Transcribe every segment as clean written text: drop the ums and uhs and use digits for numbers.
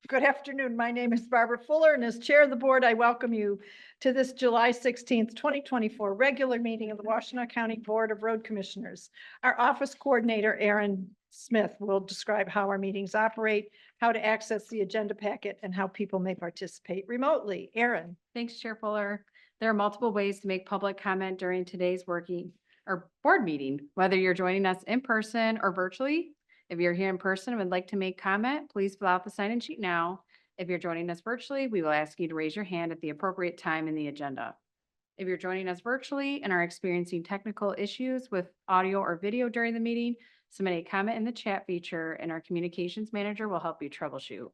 Good afternoon. My name is Barbara Fuller, and as Chair of the Board, I welcome you to this July 16th, 2024 regular meeting of the Washtenaw County Board of Road Commissioners. Our Office Coordinator, Aaron Smith, will describe how our meetings operate, how to access the agenda packet, and how people may participate remotely. Aaron. Thanks, Chair Fuller. There are multiple ways to make public comment during today's board meeting, whether you're joining us in person or virtually. If you're here in person and would like to make comment, please fill out the sign-in sheet now. If you're joining us virtually, we will ask you to raise your hand at the appropriate time in the agenda. If you're joining us virtually and are experiencing technical issues with audio or video during the meeting, submit a comment in the chat feature and our communications manager will help you troubleshoot.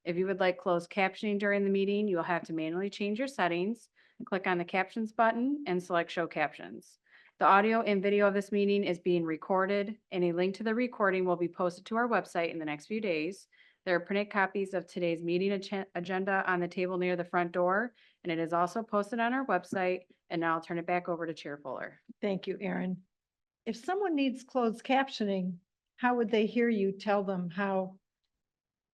If you would like closed captioning during the meeting, you will have to manually change your settings, click on the captions button and select show captions. The audio and video of this meeting is being recorded, and a link to the recording will be posted to our website in the next few days. There are printed copies of today's meeting agenda on the table near the front door, and it is also posted on our website. And now I'll turn it back over to Chair Fuller. Thank you, Aaron. If someone needs closed captioning, how would they hear you tell them how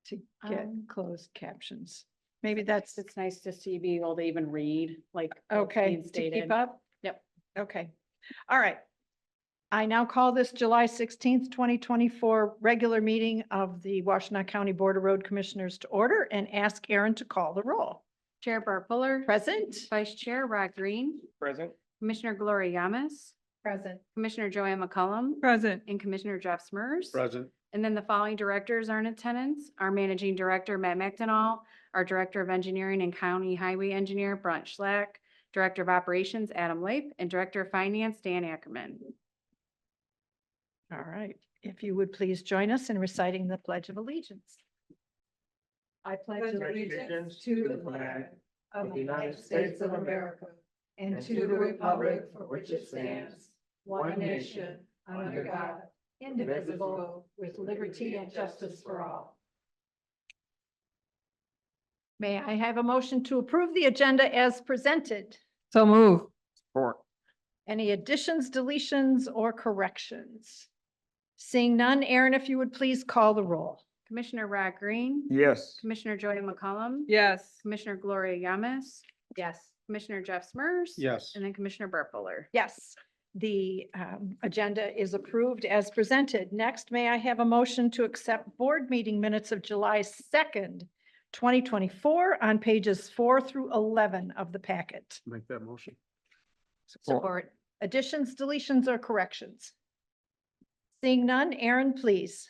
to get closed captions? Maybe It's nice to see be able to even read, like. what's okay being to stated. keep up. Yep. Okay. All right. I now call this July 16th, 2024 regular meeting of the Washtenaw County Board of Road Commissioners to order and ask Aaron to call the roll. Chair Barb Fuller. Present. Vice Chair Rod Green. Present. Commissioner Gloria Yamas. Present. Commissioner Joanne McCullum. Present. And Commissioner Jeff Smurs. Present. And then the following directors are in attendance: our Managing Director, Matt McDonald, our Director of Engineering and County Highway Engineer, Brent Schlack, Director of Operations, Adam Leip, and Director of Finance, Dan Ackerman. All right. If you would please join us in reciting the Pledge of Allegiance. I pledge allegiance to the flag of the United States of America and to the republic for which it stands, one nation, under God, indivisible, with liberty and justice for all. May I have a motion to approve the agenda as presented? So move. Support. Any additions, deletions, or corrections? Seeing none, Aaron, if you would please call the roll. Commissioner Rod Green. Yes. Commissioner Joanne McCullum. Yes. Commissioner Gloria Yamas. Yes. Commissioner Jeff Smurs. Yes. And then Commissioner Barb Fuller. Yes, the agenda is approved as presented. Next, may I have a motion to accept board meeting minutes of July 2nd, 2024 on pages 4 through 11 of the packet? Make that motion. Support. Additions, deletions, or corrections? Seeing none, Aaron, please.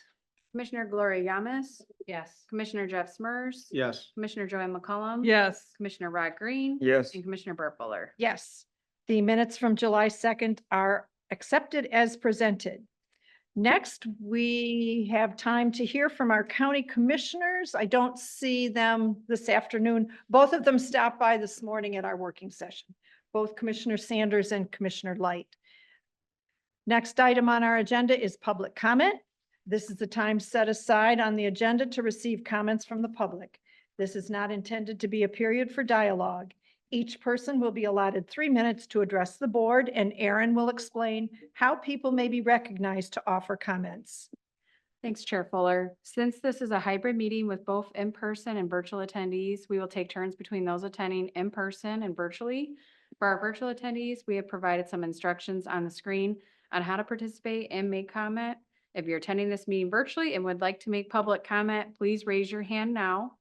Commissioner Gloria Yamas. Yes. Commissioner Jeff Smurs. Yes. Commissioner Joanne McCullum. Yes. Commissioner Rod Green. Yes. And Commissioner Barb Fuller. Yes, the minutes from July 2nd are accepted as presented. Next, we have time to hear from our county commissioners. I don't see them this afternoon. Both of them stopped by this morning at our working session, both Commissioner Sanders and Commissioner Light. Next item on our agenda is public comment. This is the time set aside on the agenda to receive comments from the public. This is not intended to be a period for dialogue. Each person will be allotted 3 minutes to address the board, and Aaron will explain how people may be recognized to offer comments. Thanks, Chair Fuller. Since this is a hybrid meeting with both in-person and virtual attendees, we will take turns between those attending in person and virtually. For our virtual attendees, we have provided some instructions on the screen on how to participate and make comment. If you're attending this meeting virtually and would like to make public comment, please raise your hand now.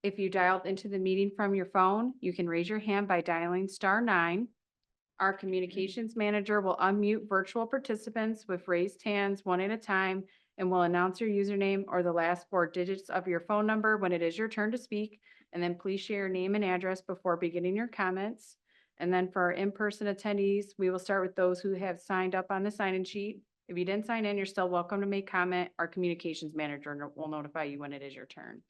If you dialed into the meeting from your phone, you can raise your hand by dialing *9. Our communications manager will unmute virtual participants with raised hands one at a time and will announce your username or the last 4 digits of your phone number when it is your turn to speak. And then please share your name and address before beginning your comments. And then for our in-person attendees, we will start with those who have signed up on the sign-in sheet. If you didn't sign in, you're still welcome to make comment. Our communications manager will notify you when it is your turn.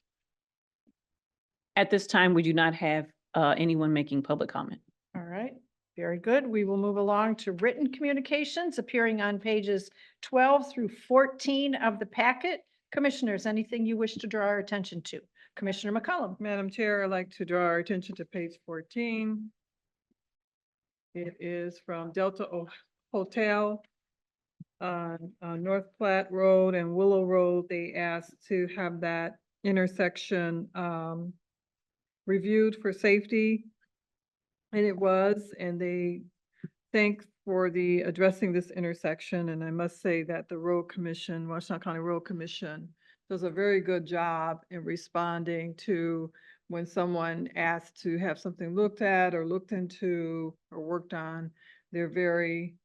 At this time, we do not have anyone making public comment. All right, very good. We will move along to written communications appearing on pages 12 through 14 of the packet. Commissioners, anything you wish to draw our attention to? Commissioner McCullum. Madam Chair, I'd like to draw our attention to page 14. It is from Delta Hotel on North Platte Road and Willow Road. They asked to have that intersection, reviewed for safety. And it was, and they thank for the addressing this intersection. And I must say that the Road Commission, Washtenaw County Road Commission, does a very good job in responding to when someone asks to have something looked at or looked into or worked on. They're very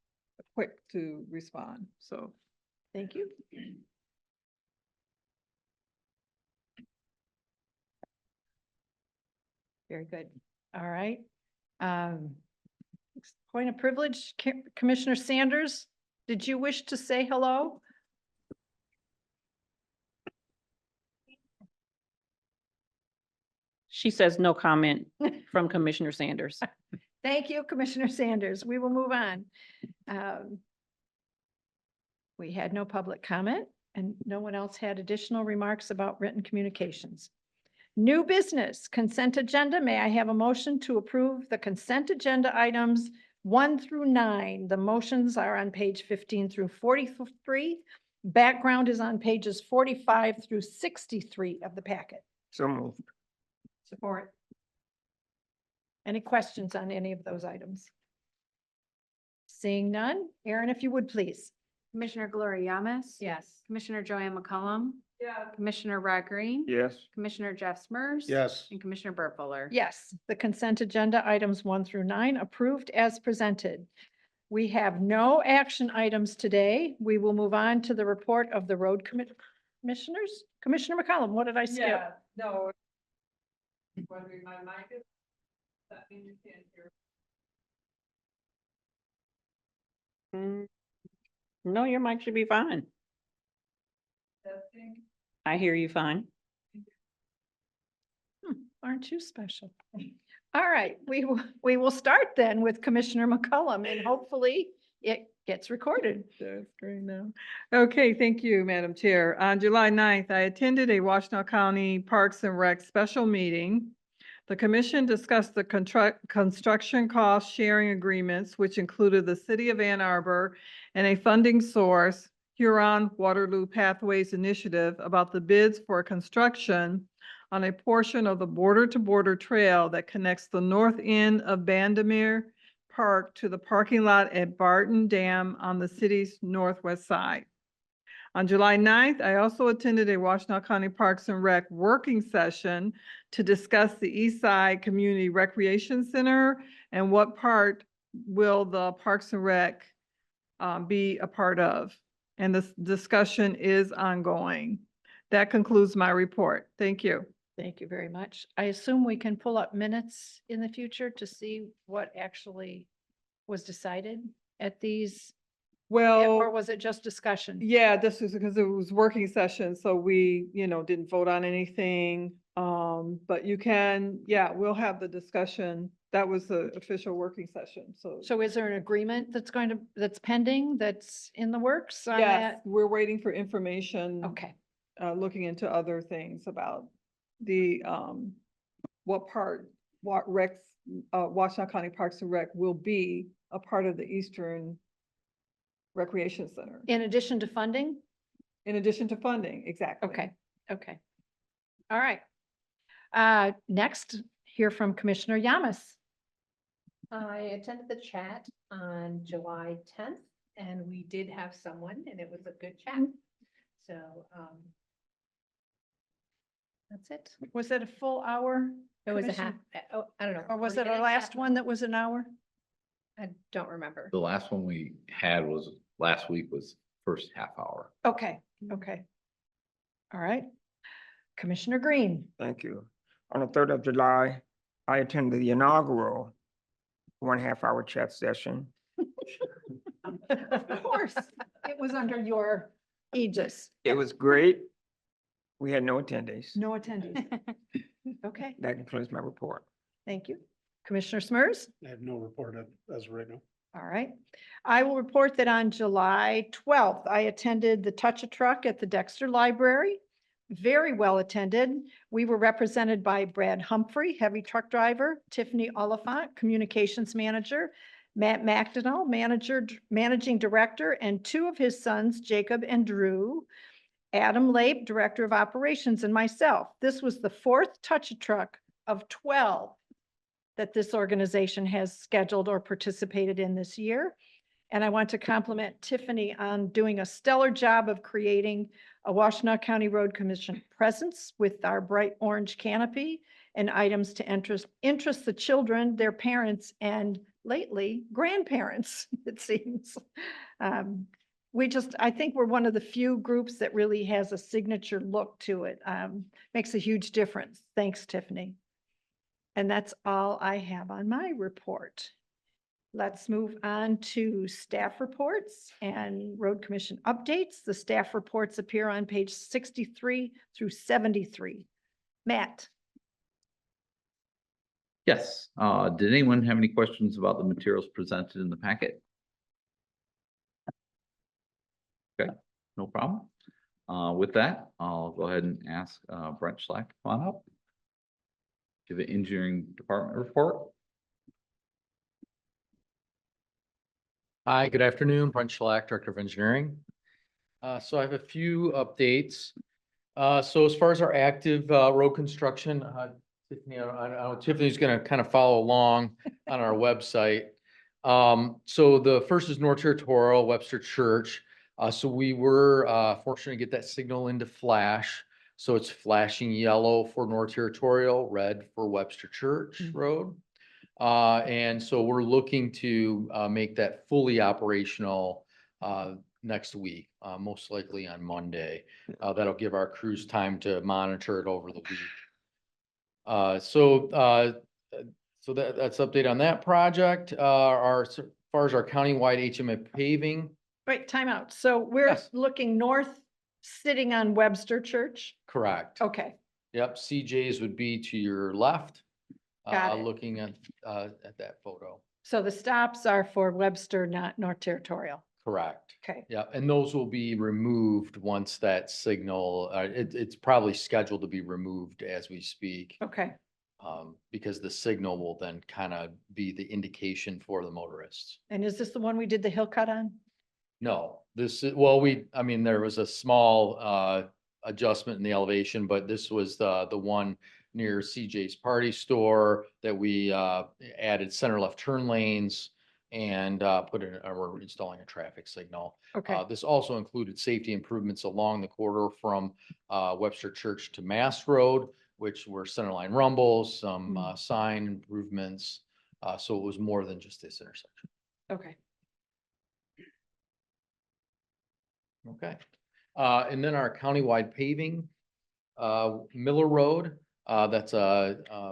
quick to respond, so. Thank you. Very good. All right. Um, Point of privilege, Commissioner Sanders, did you wish to say hello? She says no comment from Commissioner Sanders. Thank you, Commissioner Sanders. We will move on. We had no public comment and no one else had additional remarks about written communications. New business consent agenda. May I have a motion to approve the consent agenda items 1 through 9? The motions are on page 15 through 43. Background is on pages 45 through 63 of the packet. So moved. Support. Any questions on any of those items? Seeing none, Aaron, if you would please. Commissioner Gloria Yamas. Yes. Commissioner Joanne McCollum, Yeah. Commissioner Rod Green. Yes. Commissioner Jeff Smurs. Yes. And Commissioner Burt Fuller. Yes, the consent agenda items 1 through 9 approved as presented. We have no action items today. We will move on to the report of the road commissioners. Commissioner McCollum, what did I skip? Yeah, no. Wondering my mic is, that means you can't hear. No, your mic should be fine. Testing. I hear you fine. Aren't you special? All right, we will start then with Commissioner McCollum and hopefully it gets recorded. Share screen now. Okay, thank you, Madam Chair. On July 9th, I attended a Washtenaw County Parks and Rec special meeting. The commission discussed the construction cost sharing agreements, which included the City of Ann Arbor and a funding source, Huron Waterloo Pathways Initiative, about the bids for construction on a portion of the border-to-border trail that connects the north end of Bandemere Park to the parking lot at Barton Dam on the city's northwest side. On July 9th, I also attended a Washtenaw County Parks and Rec working session to discuss the East Side Community Recreation Center and what part will the Parks and Rec be a part of. And this discussion is ongoing. That concludes my report. Thank you. Thank you very much. I assume we can pull up minutes in the future to see what actually was decided at these, or Well, was it just discussion? yeah, this is because it was working session, so we, didn't vote on anything. But you can, yeah, we'll have the discussion. That was the official working session, so. So is there an agreement that's pending, that's in the works on Yes, that? we're waiting for information. Okay, Looking into other things about the, what part, Washtenaw County Parks and Rec will be a part of the Eastern Recreation Center. in addition to funding? In addition to funding, exactly. Okay, okay. All right. Next, hear from Commissioner Yamas. I attended the chat on July 10th and we did have someone and it was a good chat. So, that's it. Was it a full hour? It was a Commissioner? half, I don't know. Or was 40 it our minutes, last half one that was an hour? I don't remember. The last one we had was, last week was first half hour. Okay, okay. All right. Commissioner Green. Thank you. On the 3rd of July, I attended the inaugural 1.5 hour chat session. Of course, it was under your aegis. It was great. We had no attendees. No attendees. Okay, That concludes my report. thank you. Commissioner Smurs? I have no report as of right now. All right. I will report that on July 12th, I attended the Touch a Truck at the Dexter Library. Very well attended. We were represented by Brad Humphrey, heavy truck driver, Tiffany Oliphant, communications manager, Matt McDonald, managing director, and 2 of his sons, Jacob and Drew, Adam Lape, Director of Operations, and myself. This was the fourth touch-a-truck of 12 that this organization has scheduled or participated in this year. And I want to compliment Tiffany on doing a stellar job of creating a Washtenaw County Road Commission presence with our bright orange canopy and items to interest the children, their parents, and lately grandparents, it seems. I think we're one of the few groups that really has a signature look to it. Makes a huge difference. Thanks, Tiffany. And that's all I have on my report. Let's move on to staff reports and road commission updates. The staff reports appear on page 63 through 73. Matt? Yes, did anyone have any questions about the materials presented in the packet? Okay, no problem. With that, I'll go ahead and ask Brent Schlack to come on up. Give the engineering department report. Hi, good afternoon. Brent Schlack, Director of Engineering. So I have a few updates. So as far as our active road construction, Tiffany, I know Tiffany's going to kind of follow along on our website. So the first is North Territorial, Webster Church. So we were fortunate to get that signal into flash. So it's flashing yellow for North Territorial, red for Webster Church Road. And so we're looking to make that fully operational next week, most likely on Monday. That'll give our crews time to monitor it over the week. So that's update on that project. As far as our countywide HMA paving. Wait, time out. So we're Yes. looking north, sitting on Webster Church? Correct. Okay, Yep, CJ's would be to your left. Got it. Looking at that photo. so the stops are for Webster, not North Territorial. Correct. Okay, Yeah, and those will be removed once that signal, it's probably scheduled to be removed as we speak. okay. Because the signal will then kind of be the indication for the motorists. And is this the one we did the hill cut on? No, this is, well, I mean, there was a small adjustment in the elevation, but this was the one near CJ's Party Store that we added center left turn lanes and we're installing a traffic signal. Okay, This also included safety improvements along the corridor from Webster Church to Mass Road, which were centerline rumbles, some sign improvements. So it was more than just this intersection. okay. Okay. And then our countywide paving, Miller Road, that's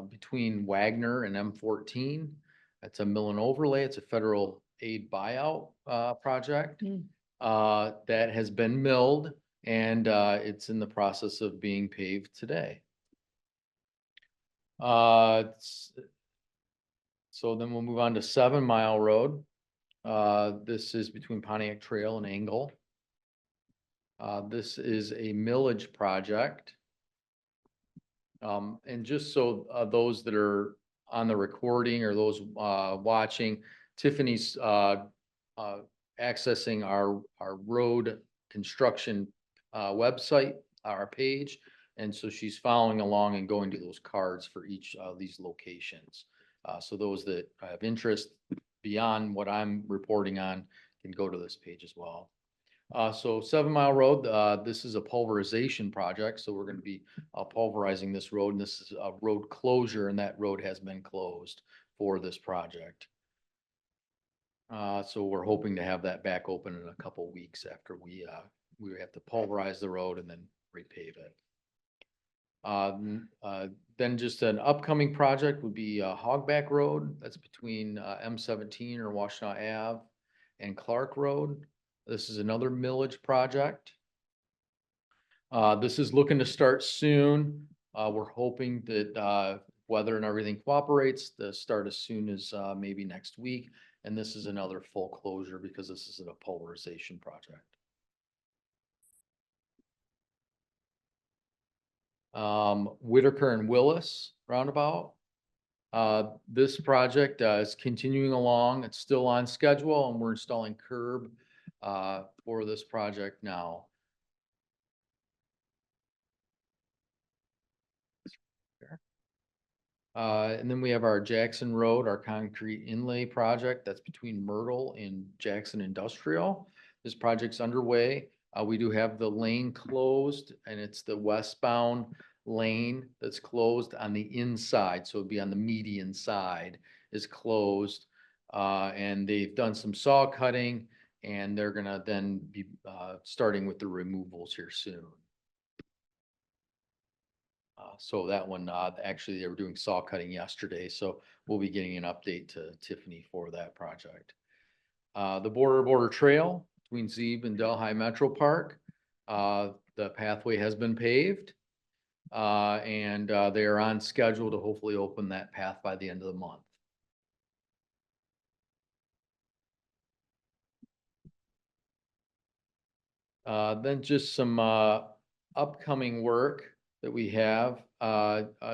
between Wagner and M14. That's a mill and overlay. It's a federal aid buyout project that has been milled and it's in the process of being paved today. So then we'll move on to 7 Mile Road. This is between Pontiac Trail and Angle. This is a millage project. And just so those that are on the recording or those watching, Tiffany's accessing our road construction website, our page. And so she's following along and going to those cards for each of these locations. So those that have interest beyond what I'm reporting on can go to this page as well. So 7 Mile Road, this is a pulverization project. So we're going to be pulverizing this road, and this is a road closure, and that road has been closed for this project. So we're hoping to have that back open in a couple weeks after we have to pulverize the road and then repave it. Then just an upcoming project would be Hogback Road. That's between M17 or Washtenaw Ave and Clark Road. This is another millage project. This is looking to start soon. We're hoping that weather and everything cooperates to start as soon as maybe next week. And this is another full closure because this is a pulverization project. Whitaker and Willis roundabout. This project is continuing along. It's still on schedule and we're installing curb for this project now. And then we have our Jackson Road, our concrete inlay project that's between Myrtle and Jackson Industrial. This project's underway. We do have the lane closed and it's the westbound lane that's closed on the inside. So it'd be on the median side is closed. And they've done some saw cutting and they're gonna then be, starting with the removals here soon. So that one, actually, they were doing saw cutting yesterday, so we'll be getting an update to Tiffany for that project. The border trail between Zeeb and Delhi Metro Park, the pathway has been paved. And they are on schedule to hopefully open that path by the end of the month. Then just some upcoming work that we have.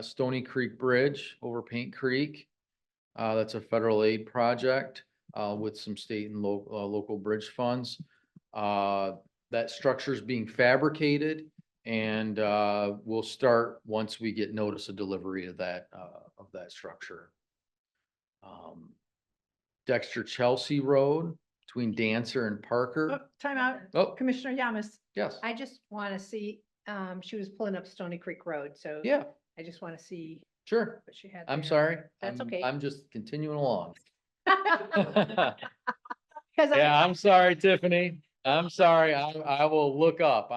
Stony Creek Bridge over Paint Creek. That's a federal aid project with some state and local bridge funds. That structure is being fabricated and we'll start once we get notice of delivery of that structure. Dexter Chelsea Road between Dancer and Parker. Oh, time out. Oh, Commissioner Yamas. yes, I just want to see, she was pulling up Stony Creek Road, so yeah, I just want to see sure. what she had I'm there. sorry. That's I'm- okay. I'm just continuing along. Because Yeah, I'm sorry, Tiffany. I'm sorry. I will look up.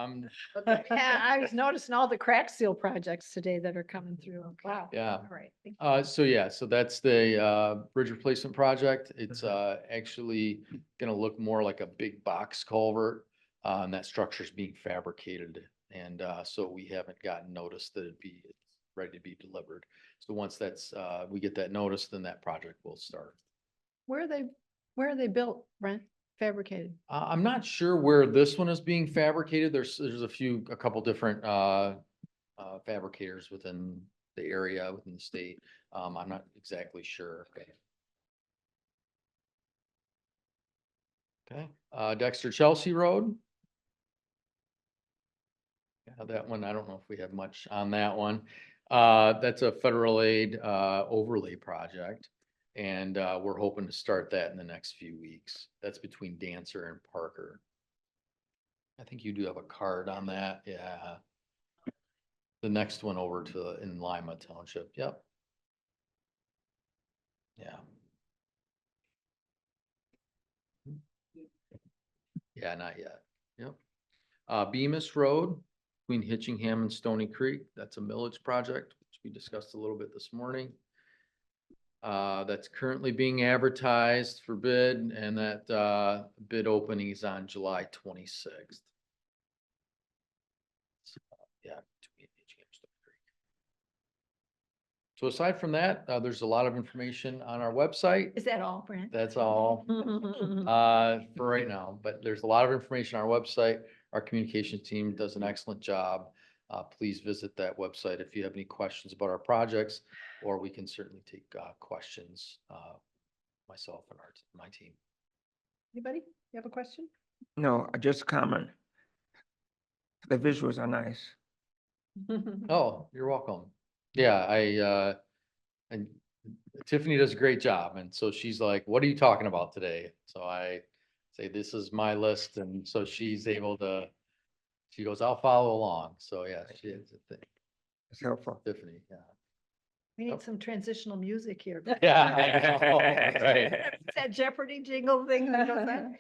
Yeah, I was noticing all the crack seal projects today that are coming through. Wow. Yeah. All right. thank you. So that's the bridge replacement project. It's actually gonna look more like a big box culvert. And that structure's being fabricated. And so we haven't gotten notice that it's ready to be delivered. So once we get that notice, then that project will start. Where are they built, Brent? Fabricated? I'm not sure where this one is being fabricated. There's a couple different fabricators within the area, within the state. I'm not exactly sure. Okay, Dexter Chelsea Road. Yeah, that one, I don't know if we have much on that one. That's a federal aid overlay project. And we're hoping to start that in the next few weeks. That's between Dancer and Parker. I think you do have a card on that, yeah. The next one over in Lima Township, yep. Yeah. Yeah, not yet, yep. Bemis Road between Hitchingham and Stony Creek, that's a millage project, which we discussed a little bit this morning. That's currently being advertised for bid and that bid opening is on July 26th. Yeah. So aside from that, there's a lot of information on our website. Is that all, Brent? That's all for right now, but there's a lot of information on our website. Our communications team does an excellent job. Please visit that website if you have any questions about our projects, or we can certainly take questions, myself and my team. Anybody? You have a question? No, just a comment. The visuals are nice. Oh, you're welcome. Yeah, and Tiffany does a great job. And so she's like, what are you talking about today? So I say, this is my list. And so she's able to, she goes, I'll follow along. So yeah, she is a thing. It's helpful. Tiffany, yeah. We need some transitional music here. Yeah. I know, right. That Jeopardy jingle thing that goes on.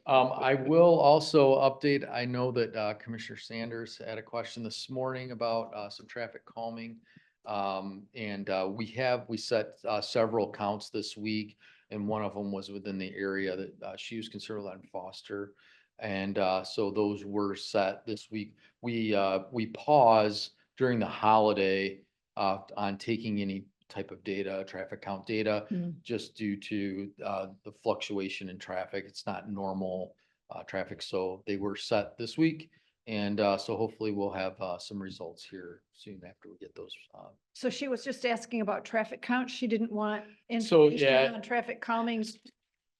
I will also update, I know that Commissioner Sanders had a question this morning about some traffic calming. And we set several counts this week, and one of them was within the area that she was concerned with on Foster. And so those were set this week. We pause during the holiday on taking any type of data, traffic count data, just due to the fluctuation in traffic. It's not normal traffic. So they were set this week. And so hopefully we'll have some results here soon after we get those. So she was just asking about traffic count. She didn't want So, information yeah. on traffic calming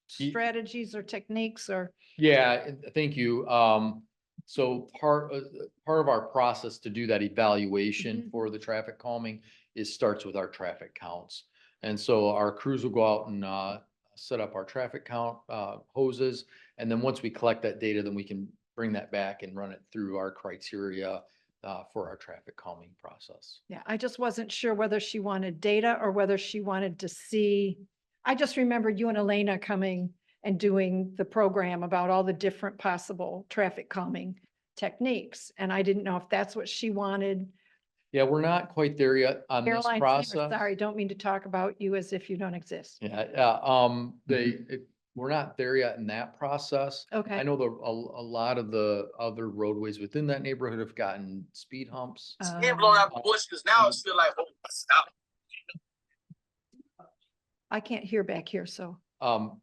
She- strategies or techniques or. Yeah, thank you. So part of our process to do that evaluation Mhm. for the traffic calming starts with our traffic counts. And so our crews will go out and set up our traffic count hoses. And then once we collect that data, then we can bring that back and run it through our criteria for our traffic calming process. Yeah, I just wasn't sure whether she wanted data or whether she wanted to see. I just remembered you and Elena coming and doing the program about all the different possible traffic calming techniques. And I didn't know if that's what she wanted. Yeah, we're not quite there yet on this Caroline, process. sorry, don't mean to talk about you as if you don't exist. Yeah, we're not there yet in that process. I Okay. know a lot of the other roadways within that neighborhood have gotten speed humps. I can't hear back here, so.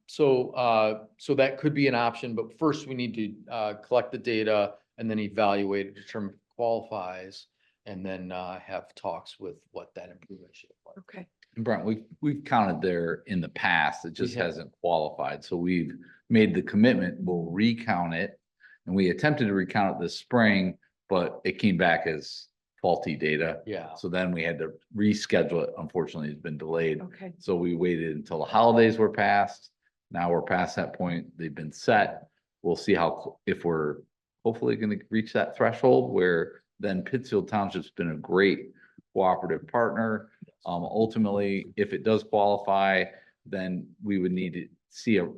So that could be an option, but first we need to collect the data and then evaluate it, determine if it qualifies, and then have talks with what that improvement should look like. Okay. And Brent, we've counted there in the past, it just have. hasn't qualified, so we've made the commitment, we'll recount it. And we attempted to recount it this spring, but it came back as faulty data. Yeah. So then we had to reschedule it, unfortunately, it's been delayed. Okay. So we waited until the holidays were passed. Now we're past that point, they've been set. We'll see if we're hopefully gonna reach that threshold where then Pittsfield Township's been a great cooperative partner. Ultimately, if it does qualify, then we would need to see a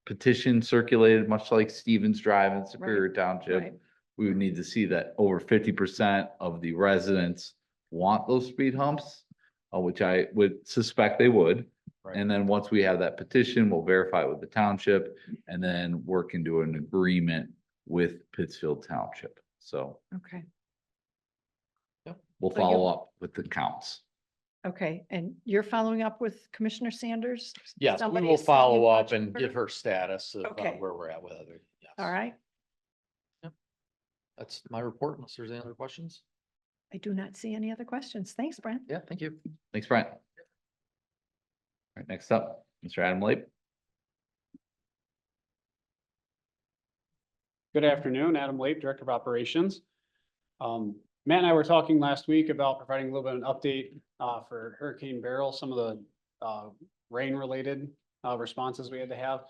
petition circulated, much like Stevens Drive in Superior Township. Right. We would need to see that over 50% of the residents want those speed humps, which I would suspect they would. Right. And then once we have that petition, we'll verify it with the township and then work into an agreement with Pittsfield Township. So Okay. we'll So you'll- follow up with the counts. Okay. And you're following up with Commissioner Sanders? Yes, we Somebody will is saying follow you up watch and her? give her status of Okay. where we're at with other. Yes. All right. That's my report unless there's any other questions. I do not see any other questions. Thanks, Brent. Yeah, thank you. Thanks, Brent. All right, next up, Mr. Adam Leip. Good afternoon, Adam Lape, Director of Operations. Matt and I were talking last week about providing a little bit of an update for Hurricane Beryl, some of the rain-related responses we had to have.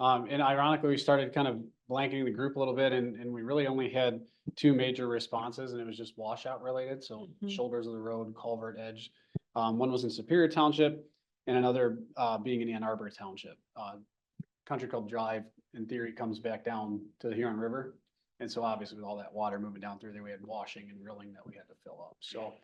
And ironically, we started kind of blanking the group a little bit, and we really only had two major responses, and it was just washout related, so Mhm. shoulders of the road, culvert edge. One was in Superior Township, and another being in Ann Arbor Township. Country Club Drive, in theory, comes back down to the Huron River. And so obviously with all that water moving down through there, we had washing and rilling that we had to fill up. So,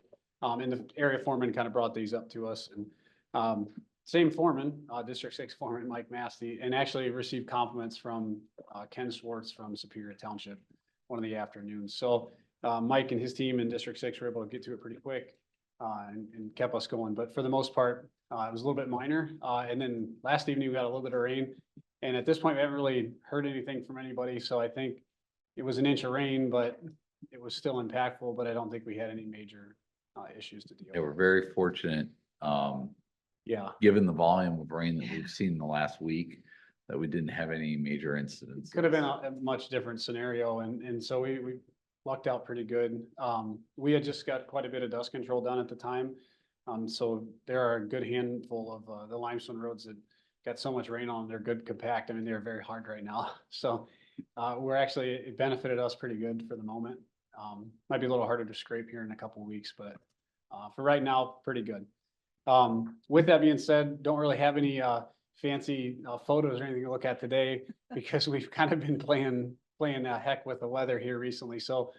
and the area foreman kind of brought these up to us, and same foreman, District 6 foreman, Mike Mastey, and actually received compliments from Ken Swartz from Superior Township one of the afternoons. So Mike and his team in District 6 were able to get to it pretty quick and kept us going. But for the most part, it was a little bit minor. And then last evening, we got a little bit of rain. And at this point, we haven't really heard anything from anybody. So I think it was an inch of rain, but it was still impactful, but I don't think we had any major issues to deal Yeah, we're with. very fortunate, Yeah, given the volume of rain that we've seen in the last week, that we didn't have any major incidents. could have been a much different scenario. And so we lucked out pretty good. We had just got quite a bit of dust control done at the time. So there are a good handful of the limestone roads that got so much rain on them. They're good compact. I mean, they're very hard right now. So it benefited us pretty good for the moment. Might be a little harder to scrape here in a couple of weeks, but for right now, pretty good. With that being said, don't really have any fancy photos or anything to look at today because we've kind of been playing heck with the weather here recently. So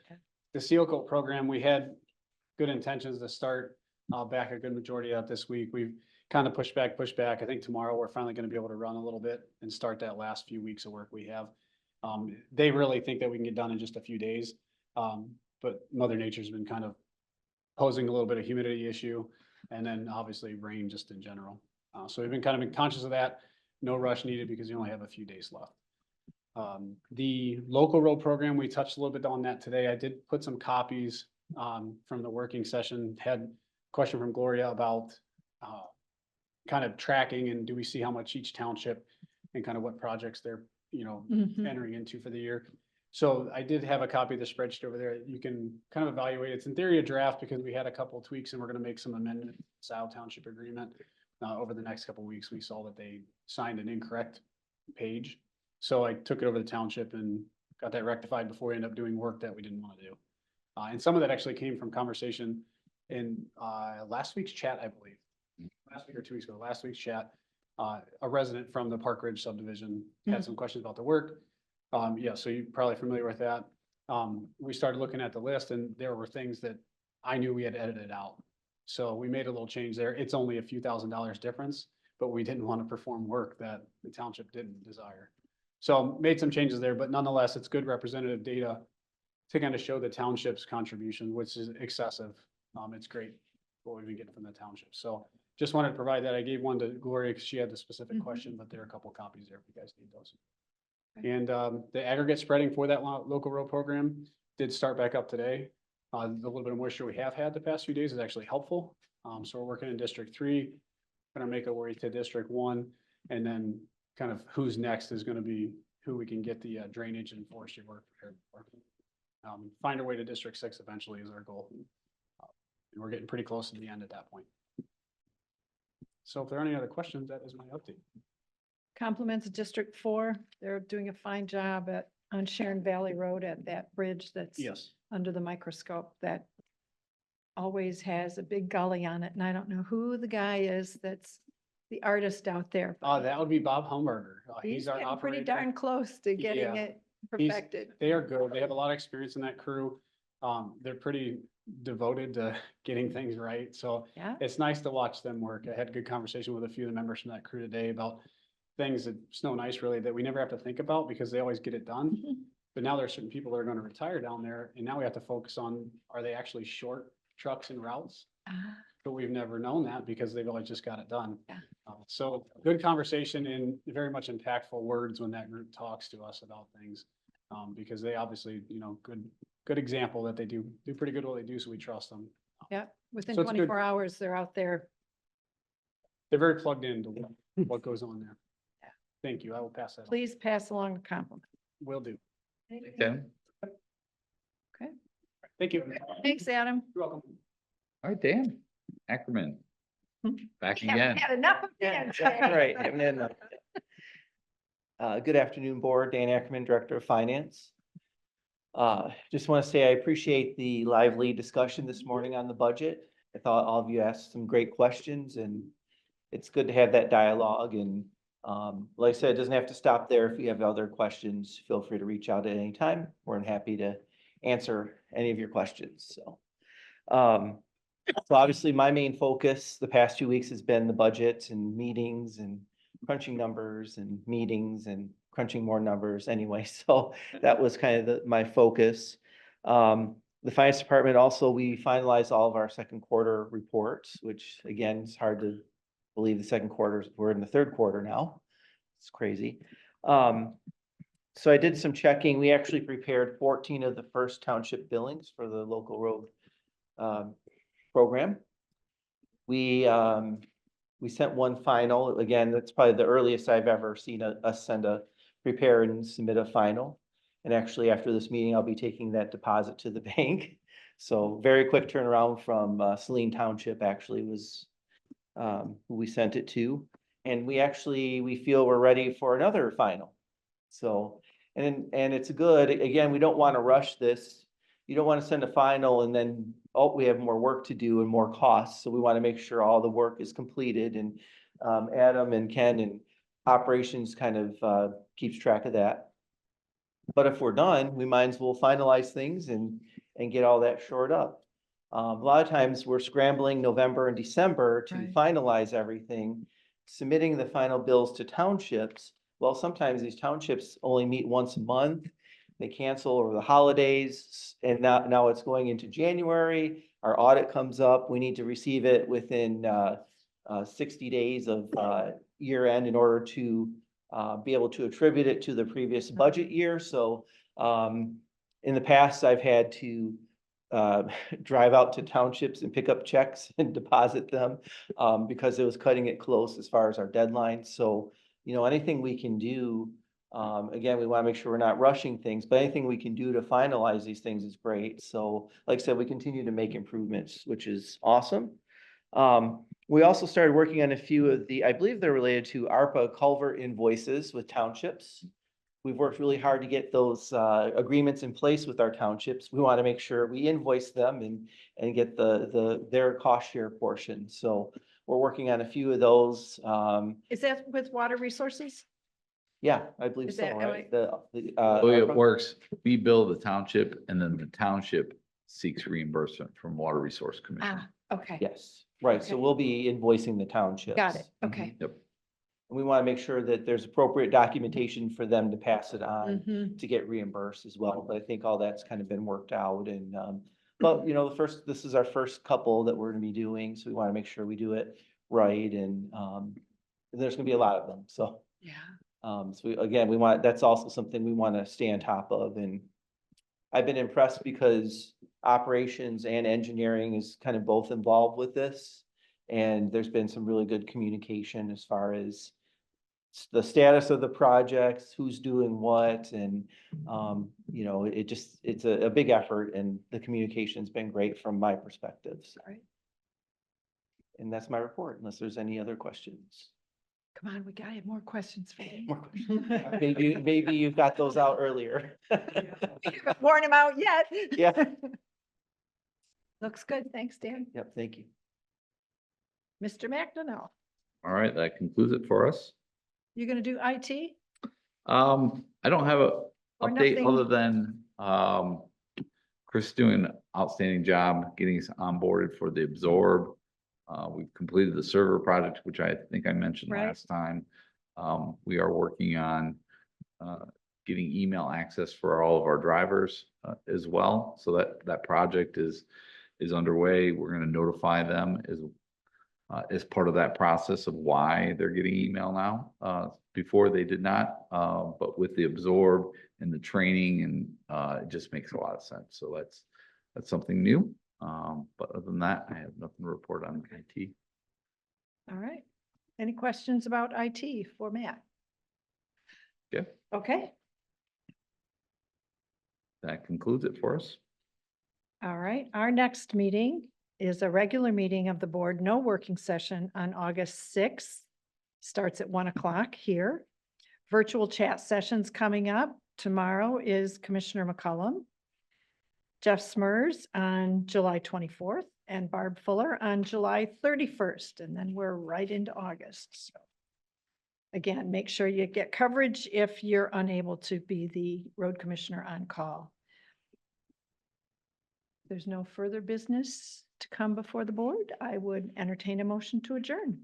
the seal coat program, we had good intentions to start back a good majority of this week. We've kind of pushed back. I think tomorrow we're finally going to be able to run a little bit and start that last few weeks of work we have. They really think that we can get done in just a few days. But Mother Nature's been kind of posing a little bit of humidity issue and then obviously rain just in general. So we've been kind of been conscious of that. No rush needed because you only have a few days left. The local road program, we touched a little bit on that today. I did put some copies from the working session. Had a question from Gloria about kind of tracking and do we see how much each township and kind of what projects they're, Mhm. entering into for the year. So I did have a copy of the spreadsheet over there. You can kind of evaluate. It's in theory a draft because we had a couple of tweaks and we're gonna make some amendments to the South Township agreement. Over the next couple of weeks, we saw that they signed an incorrect page. So I took it over to the township and got that rectified before we end up doing work that we didn't want to do. And some of that actually came from conversation in last week's chat, I believe. Last week or 2 weeks ago, last week's chat, a resident from the Park Ridge subdivision had some questions about the work. Yeah, so you're probably familiar with that. We started looking at the list and there were things that I knew we had edited out. So we made a little change there. It's only a few $1,000s difference, but we didn't want to perform work that the township didn't desire. So made some changes there, but nonetheless, it's good representative data to kind of show the township's contribution, which is excessive. It's great what we've been getting from the township. So just wanted to provide that. I gave one to Gloria because she had the specific question, but there are a couple copies there if you guys need those. And the aggregate spreading for that local road program did start back up today. The little bit of moisture we have had the past few days is actually helpful. So we're working in District 3, gonna make our way to District 1, and then kind of who's next is gonna be who we can get the drainage and forestry work prepared for. Find our way to District 6 eventually is our goal. And we're getting pretty close to the end at that point. So if there are any other questions, that is my update. Compliments of District 4. They're doing a fine job on Sharon Valley Road at that bridge that's Yes. under the microscope that always has a big gully on it. And I don't know who the guy is that's the artist out there. but That would be Bob Humberger. He's He's our getting pretty operator. darn close to getting Yeah. it perfected. They are good. They have a lot of experience in that crew. They're pretty devoted to getting things right. So Yeah. it's nice to watch them work. I had a good conversation with a few of the members from that crew today about things that snow and ice really that we never have to think about because they always get it done. But now there are certain people that are going to retire down there and now we have to focus on, are they actually short trucks and routes? Ah, But we've never known that because they've always just got it done. Yeah. So good conversation and very much impactful words when that group talks to us about things. Because they obviously, good example that they do pretty good what they do, so we trust them. Yeah, within So it's good. 24 hours, they're out there. They're very plugged into what goes on there. Yeah. Thank you. I will pass that on. Please pass along the compliment. Will do. Okay, Okay. Thank you. Thanks, Adam. You're welcome. all right, Dan Ackerman. Back Haven't again. had enough of Yeah, Dan that's today. right. Haven't had enough. Good afternoon, Board. Dan Ackerman, Director of Finance. Just want to say I appreciate the lively discussion this morning on the budget. I thought all of you asked some great questions and it's good to have that dialogue and like I said, it doesn't have to stop there. If you have other questions, feel free to reach out at any time. We're happy to answer any of your questions. So obviously my main focus the past 2 weeks has been the budget and meetings and crunching numbers and meetings and crunching more numbers anyway. So that was kind of my focus. The finance department also, we finalized all of our second quarter reports, which again, it's hard to believe the second quarter, we're in the third quarter now. It's crazy. So I did some checking. We actually prepared 14 of the first township billings for the local road program. We sent one final. Again, that's probably the earliest I've ever seen us prepare and submit a final. And actually after this meeting, I'll be taking that deposit to the bank. So very quick turnaround from Saline Township actually was who we sent it to. And we feel we're ready for another final. So, and it's good, again, we don't want to rush this. You don't want to send a final and then, oh, we have more work to do and more costs. So we want to make sure all the work is completed and Adam and Ken and operations kind of keeps track of that. But if we're done, we might as well finalize things and get all that shored up. A lot of times we're scrambling November and December to Right. finalize everything, submitting the final bills to townships. Well, sometimes these townships only meet once a month. They cancel over the holidays and now it's going into January. Our audit comes up. We need to receive it within 60 days of year end in order to be able to attribute it to the previous budget year. So in the past, I've had to drive out to townships and pick up checks and deposit them because it was cutting it close as far as our deadline. So, anything we can do Again, we want to make sure we're not rushing things, but anything we can do to finalize these things is great. So like I said, we continue to make improvements, which is awesome. We also started working on a few of the, I believe they're related to ARPA culvert invoices with townships. We've worked really hard to get those agreements in place with our townships. We want to make sure we invoice them and get their cost share portion. So we're working on a few of those. Is that with water resources? Yeah, I believe Is so, that- right? The way it ARPA? works, we bill the township and then the township seeks reimbursement from Water Resource Commission. Ah, okay. Yes, right. So Okay. we'll be invoicing the townships. Got it. Okay. Yep. And we want to make sure that there's appropriate documentation for them to pass it on Mhm. to get reimbursed as well. But I think all that's kind of been worked out and, but you know, this is our first couple that we're gonna be doing, so we want to make sure we do it right and, there's gonna be a lot of them, so. Yeah. Again, that's also something we want to stay on top of and I've been impressed because operations and engineering is kind of both involved with this. And there's been some really good communication as far as the status of the projects, who's doing what, and, you know, it's a big effort and the communication's been great from my perspective. So. Right. And that's my report, unless there's any other questions. Come on, we gotta have more questions for you. More questions? Maybe you've got those out earlier. Haven't worn them out yet. Yeah. Looks good. Thanks, Dan. Yep, thank you. Mr. McDonnell, All right, that concludes it for us. you gonna do IT? I don't have a Or update nothing? other than, Chris doing an outstanding job getting us onboarded for the Absorb. We've completed the server project, which I think I mentioned Right. last time. We are working on, getting email access for all of our drivers, as well. So that project is underway. We're gonna notify them as part of that process of why they're getting email now. Before they did not, but with the Absorb and the training and, it just makes a lot of sense. So that's something new. But other than that, I have nothing to report on IT. All right. Any questions about IT for Matt? Yeah, Okay. that concludes it for us. All right. Our next meeting is a regular meeting of the board, no working session on August 6th. Starts at 1 o'clock here. Virtual chat sessions coming up. Tomorrow is Commissioner McCollum, Jeff Smers on July 24th, and Barb Fuller on July 31st, and then we're right into August. So again, make sure you get coverage if you're unable to be the road commissioner on call. There's no further business to come before the board. I would entertain a motion to adjourn.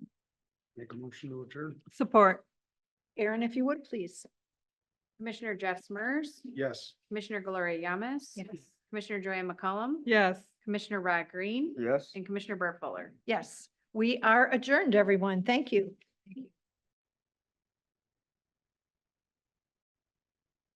Make a motion to adjourn. Support. Aaron, if you would, please. Commissioner Jeff Smers, Yes. Commissioner Gloria Yamas. Yes. Commissioner Joanne McCollum. Yes. Commissioner Rod Green. Yes. And Commissioner Burt Fuller. Yes, we are adjourned, everyone. Thank you.